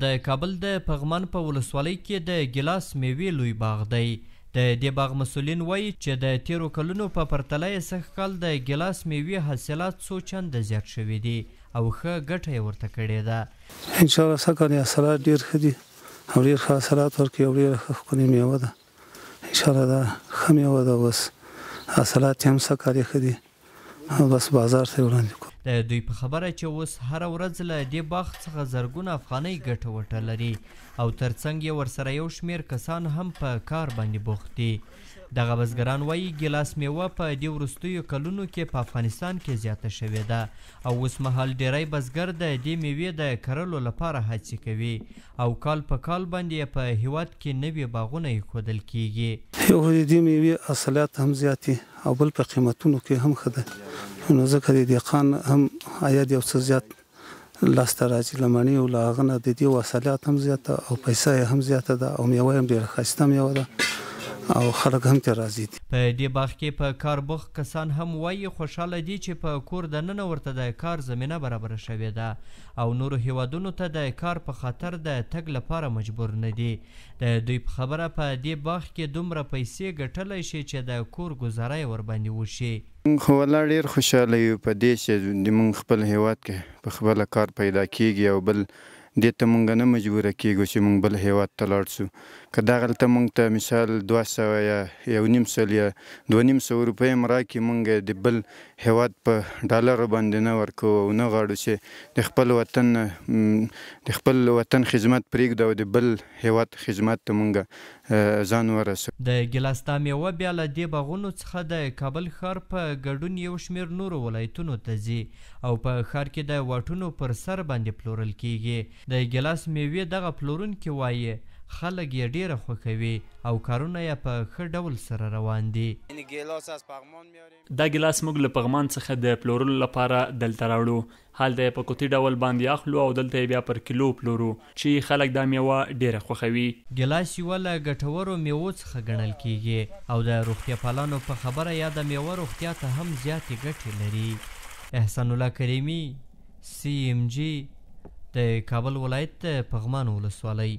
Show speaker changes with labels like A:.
A: د کابل د پغمان په ولسوالۍ کې د ګیلاس میوې لوی باغ دی. د دې باغ مسؤلین وایي چې د تیرو کلونو په پرتله یې سږ کال د ګیلاس میوې حاصلات څو چنده زیات شوي دي او ښه ګټه یې ورته کړې ده.
B: انشاءالله سږ کال حاصلات ډېر ښه دي او ډېر ښه حاصلات ورکوي او ډېره ښه ښکلې میوه ده. انشاءالله دا ښه میوه ده. اوس حاصلات یې هم سږ کال ښه دي او بس بازار ته یې وړاندې کړو.
A: د دوی په خبره چې اوس هره ورځ له دې باغ څخه زرګونه افغانۍ ګټه وټه لري او ترڅنګ یې ورسره یو شمېر کسان هم په کار باندې بوخت دي. دغه بزګران وایي ګیلاس میوه په دې وروستیو کلونو کې په افغانستان کې زیاته شوې ده او اوس مهال ډیری بزګر د دې میوې د کرلو لپاره هڅې کوي او کال په کال باندې په هیواد کې نوي باغونه ایښودل کیږي.
B: یو د دې میوې حاصلات هم زیات دي او بل په قیمتونو کې هم ښه ده، نو ځکه د دهقان هم عاید یو څه زیات لاسته راځي له مڼې او له هغه نه د دې حاصلات هم زیاته او پیسه یې هم زیاته ده او میوه هم ډېره ښایسته میوه ده او خلک هم ترې راضي دي.
A: په دې باغ کې په کار بوخت کسان هم وایي خوشحاله دي چې په کور دننه ورته د کار زمینه برابره شوې ده او نورو هیوادونو ته د کار په خاطر د تګ لپاره مجبور نه دي. د دوی په خبره په دې باغ کې دومره پیسې ګټلی شي چې د کور ګزاره یې ورباندې وشي.
C: خو والله ډېر خوشحاله یو په دې چې موږ خپل هیواد کې په خپله کار پیدا کیږي او بل دې ته مونږ نه مجبوره کیږو چې مونږ بل هیواد ته لاړ شو. که دغلته مونږ ته مثال 200 یا 1.5 یا 2.5 روپۍ هم راکړي مونږ د بل هیواد په ډالرو باندې نه ورکوو او نه غواړو چې د خپل وطن خدمت پرېږدو او د بل هیواد خدمت ته مونږ ځان ورسوو.
A: د ګیلاس دا میوه بیا له دې باغونو څخه د کابل ښار په ګډون یو شمېر نورو ولایتونو ته ځي او په ښار کې د واټونو پر سر باندې پلورل کیږي. د ګیلاس میوې دغه پلورونکي وایي خلک یې ډېره خوښوي او کارونه یې په ښه ډول سره روان دي.
D: دا ګیلاس موږ له پغمان څخه د پلورلو لپاره دلته راوړو. هلته یې په قطي ډول باندې اخلو او دلته یې بیا پر کیلو پلورو چې خلک دا میوه ډېره خوښوي.
A: ګیلاس یوه له ګټورو میوو څخه ګڼل کیږي او د روغتیا پالانو په خبره یا د میوه روغتیا ته هم زیاتې ګټې لري. احسان الله کریمي CMG د کابل ولایت پغمان ولسوالۍ.